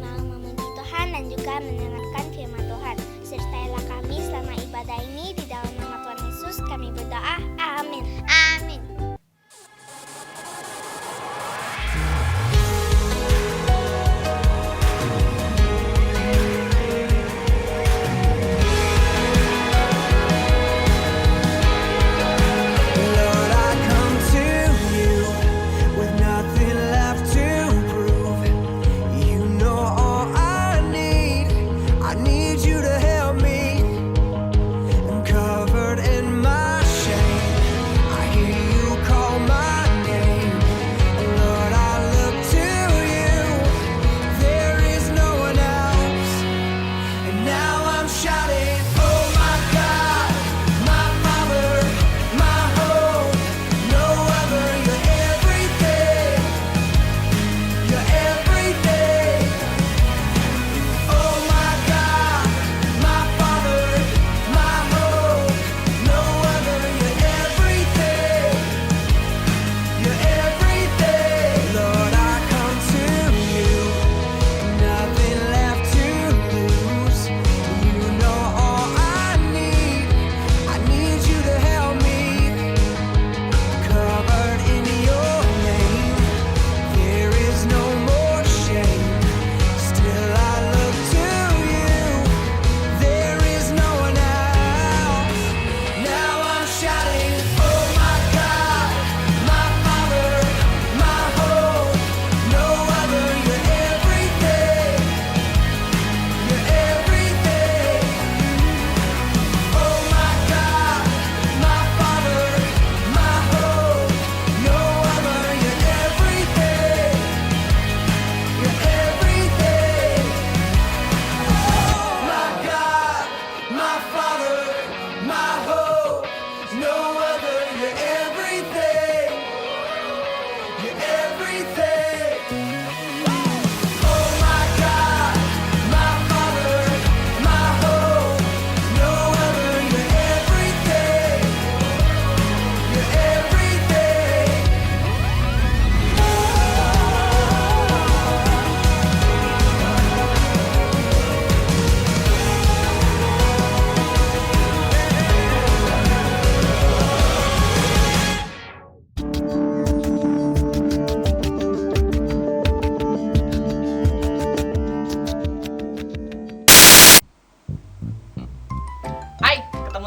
mau memuji Tuhan dan juga mendengarkan firman Tuhan. Sertailah kami selama ibadah ini di dalam nama Tuhan Yesus kami berdoa. Amin. Amin.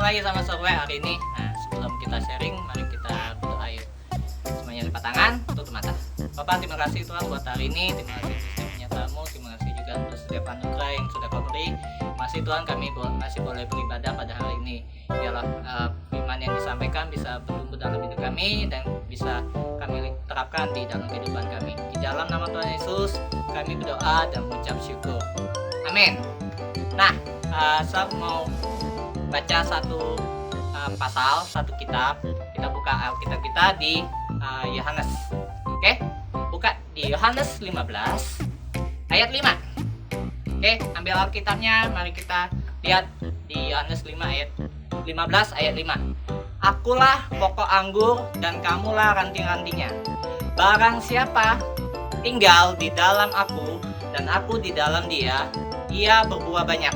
Lagi sama Sobe hari ini. Nah, sebelum kita sharing, mari kita berdoa yuk. Semuanya lipat tangan, tutup mata. Bapak, terima kasih Tuhan buat hari ini. Terima kasih untuk penyertamu. Terima kasih juga untuk setiap anugerah yang sudah Kau beri. Terima kasih Tuhan, kami masih boleh beribadah pada hari ini. Biarlah firman yang disampaikan bisa bertumbuh dalam hidup kami dan bisa kami terapkan di dalam kehidupan kami. Di dalam nama Tuhan Yesus, kami berdoa dan mengucap syukur. Amin. Nah, saya mau baca satu pasal, satu kitab. Kita buka Alkitab kita di Yohanes. Oke? Buka di Yohanes 15 ayat 5. Oke, ambil Alkitabnya, mari kita lihat di Yohanes 5 ayat 15 ayat 5. Akulah pokok anggur dan kamulah ranting-rantingnya. Barang siapa tinggal di dalam aku dan aku di dalam dia, ia berbuah banyak.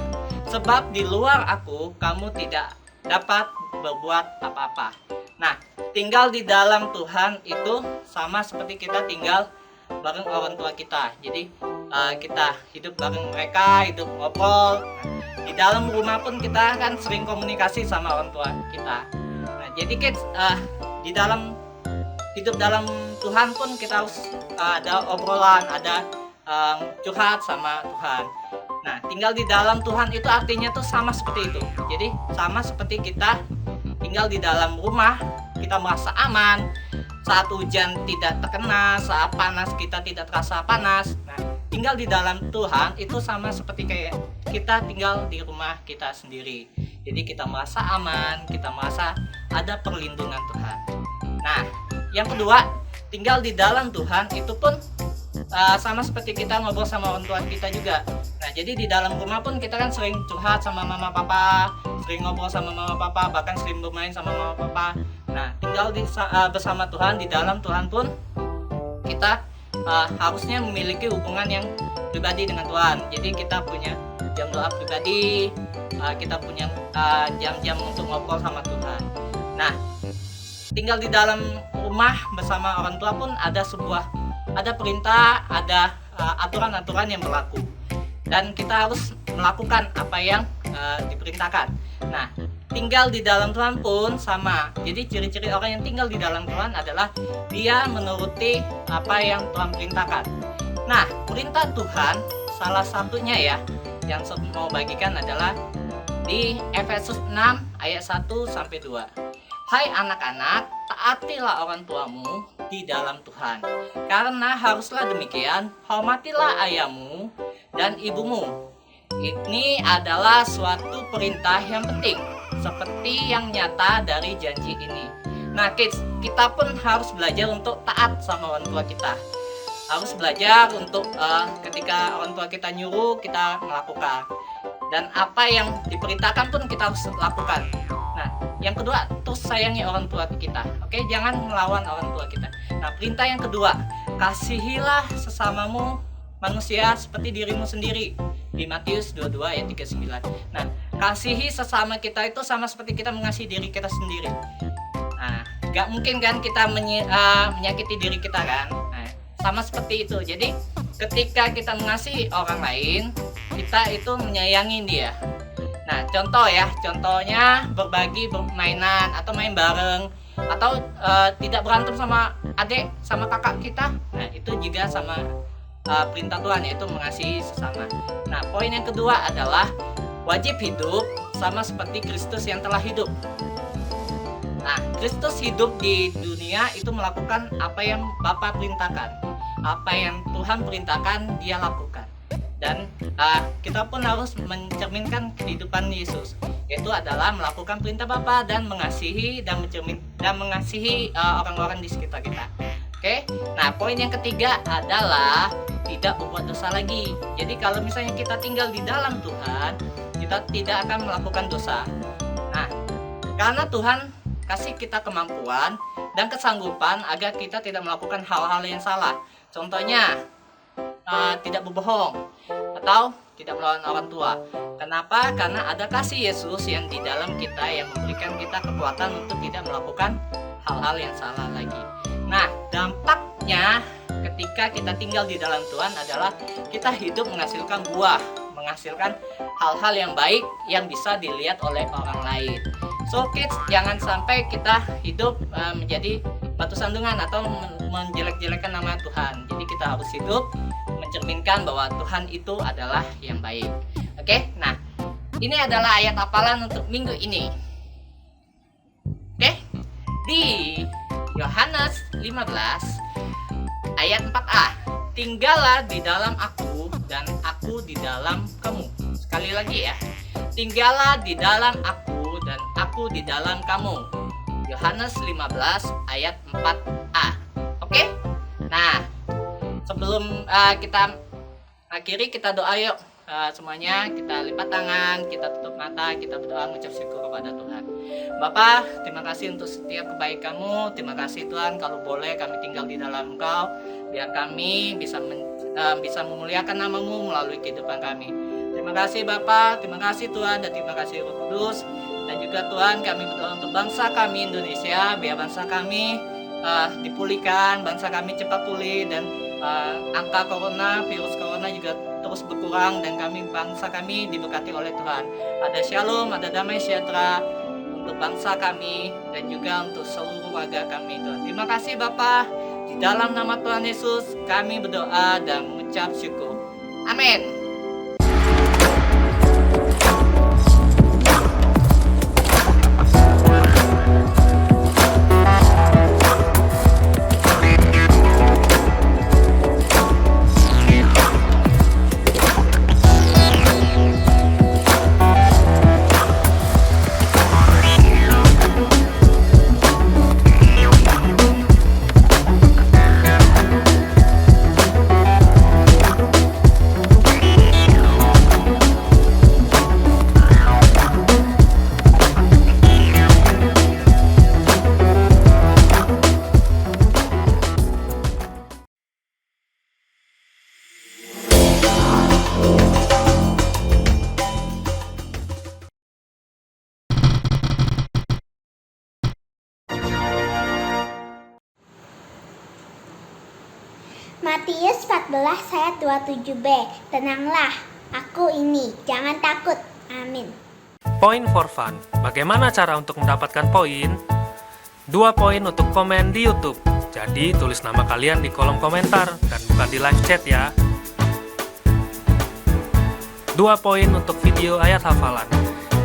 Sebab di luar aku, kamu tidak dapat berbuat apa-apa. Nah, tinggal di dalam Tuhan itu sama seperti kita tinggal bareng orang tua kita. Jadi, kita hidup bareng mereka, hidup ngobrol. Di dalam rumah pun kita kan sering komunikasi sama orang tua kita. Nah, jadi di dalam hidup dalam Tuhan pun kita harus ada obrolan, ada curhat sama Tuhan. Nah, tinggal di dalam Tuhan itu artinya tuh sama seperti itu. Jadi sama seperti kita tinggal di dalam rumah, kita merasa aman. Saat hujan tidak terkena, saat panas kita tidak terasa panas. Nah, tinggal di dalam Tuhan itu sama seperti kayak kita tinggal di rumah kita sendiri. Jadi kita merasa aman, kita merasa ada perlindungan Tuhan. Nah, yang kedua, tinggal di dalam Tuhan itu pun sama seperti kita ngobrol sama orang tua kita juga. Nah, jadi di dalam rumah pun kita kan sering curhat sama mama papa, sering ngobrol sama mama papa, bahkan sering bermain sama mama papa. Nah, tinggal bersama Tuhan, di dalam Tuhan pun kita harusnya memiliki hubungan yang pribadi dengan Tuhan. Jadi kita punya jam doa pribadi, kita punya jam-jam untuk ngobrol sama Tuhan. Nah, tinggal di dalam rumah bersama orang tua pun ada perintah, ada aturan-aturan yang berlaku, dan kita harus melakukan apa yang diperintahkan. Nah, tinggal di dalam Tuhan pun sama. Jadi ciri-ciri orang yang tinggal di dalam Tuhan adalah dia menuruti apa yang Tuhan perintahkan. Nah, perintah Tuhan salah satunya ya yang saya mau bagikan adalah di Efesus 6 ayat 1 sampai 2. Hai anak-anak, taatilah orang tuamu di dalam Tuhan. Karena haruslah demikian, hormatilah ayahmu dan ibumu. Ini adalah suatu perintah yang penting, seperti yang nyata dari janji ini. Nah kids, kita pun harus belajar untuk taat sama orang tua kita. Harus belajar untuk ketika orang tua kita nyuruh, kita melakukan. Dan apa yang diperintahkan pun kita harus lakukan. Nah, yang kedua, terus sayangi orang tua kita. Oke, jangan melawan orang tua kita. Nah, perintah yang kedua, kasihilah sesamamu manusia seperti dirimu sendiri. Di Matius 22 ayat 39. Nah, kasihi sesama kita itu sama seperti kita mengasihi diri kita sendiri. Nah, gak mungkin kan kita menyakiti diri kita kan. Nah, sama seperti itu. Jadi ketika kita mengasihi orang lain, kita itu menyayangi dia. Nah, contohnya berbagi permainan atau main bareng, atau tidak berantem sama adik, sama kakak kita. Nah, itu juga sama perintah Tuhan, yaitu mengasihi sesama. Nah, poin yang kedua adalah wajib hidup sama seperti Kristus yang telah hidup. Nah, Kristus hidup di dunia itu melakukan apa yang Bapa perintahkan. Apa yang Tuhan perintahkan dia lakukan. Dan kita pun harus mencerminkan kehidupan Yesus, yaitu adalah melakukan perintah Bapa dan mengasihi mengasihi orang-orang di sekitar kita. Oke. Nah, poin yang ketiga adalah tidak berbuat dosa lagi. Jadi kalau misalnya kita tinggal di dalam Tuhan, kita tidak akan melakukan dosa. Nah, karena Tuhan kasih kita kemampuan dan kesanggupan agar kita tidak melakukan hal-hal yang salah. Contohnya, tidak berbohong atau tidak melawan orang tua. Kenapa? Karena ada kasih Yesus yang di dalam kita yang memberikan kita kekuatan untuk tidak melakukan hal-hal yang salah lagi. Nah, dampaknya ketika kita tinggal di dalam Tuhan adalah kita hidup menghasilkan buah, menghasilkan hal-hal yang baik yang bisa dilihat oleh orang lain. So kids, jangan sampai kita hidup menjadi batu sandungan atau menjelek-jelekan nama Tuhan. Jadi kita harus hidup mencerminkan bahwa Tuhan itu adalah yang baik. Oke, nah ini adalah ayat hafalan untuk minggu ini. Oke, di Yohanes 15 ayat 4a, tinggallah di dalam aku dan aku di dalam kamu. Sekali lagi ya, tinggallah di dalam aku dan aku di dalam kamu. Yohanes 15 ayat 4a. Oke? Nah, sebelum kita akhiri, kita doa yuk. Semuanya kita lipat tangan, kita tutup mata, kita berdoa mengucap syukur kepada Tuhan. Bapa, terima kasih untuk setiap kebaikan-Mu. Terima kasih Tuhan, kalau boleh kami tinggal di dalam Engkau, biar kami bisa memuliakan nama-Mu melalui kehidupan kami. Terima kasih Bapa, terima kasih Tuhan, dan terima kasih Roh Kudus. Dan juga Tuhan, kami berdoa untuk bangsa kami Indonesia, biar bangsa kami dipulihkan, bangsa kami cepat pulih, dan angka virus corona juga terus berkurang, dan bangsa kami diberkati oleh Tuhan. Ada shalom, ada damai sejahtera untuk bangsa kami dan juga untuk seluruh warga kami Tuhan. Terima kasih Bapa, di dalam nama Tuhan Yesus kami berdoa dan mengucap syukur. Amin. 14 ayat 27b. Tenanglah, aku ini, jangan takut. Amin. Point for fun. Bagaimana cara untuk mendapatkan poin? 2 poin untuk komen di YouTube. Jadi tulis nama kalian di kolom komentar dan bukan di live chat ya. 2 poin untuk video ayat hafalan.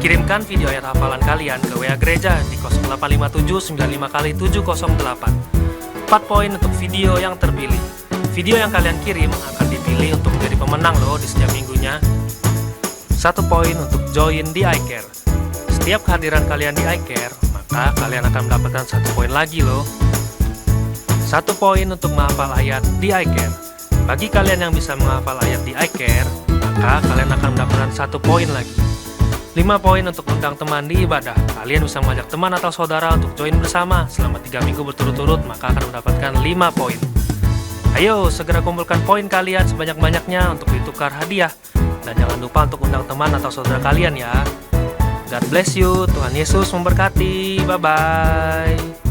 Kirimkan video ayat hafalan kalian ke WA gereja di 0857 95 kali 708. 4 poin untuk video yang terpilih. Video yang kalian kirim akan dipilih untuk menjadi pemenang loh di setiap minggunya. 1 poin untuk join di iCare. Setiap kehadiran kalian di iCare, maka kalian akan mendapatkan 1 poin lagi loh. 1 poin untuk menghafal ayat di iCare. Bagi kalian yang bisa menghafal ayat di iCare, maka kalian akan mendapatkan 1 poin lagi. 5 poin untuk undang teman di ibadah. Kalian bisa mengajak teman atau saudara untuk join bersama selama 3 minggu berturut-turut, maka akan mendapatkan 5 poin. Ayo, segera kumpulkan poin kalian sebanyak-banyaknya untuk ditukar hadiah. Dan jangan lupa untuk undang teman atau saudara kalian ya. God bless you, Tuhan Yesus memberkati. Bye-bye.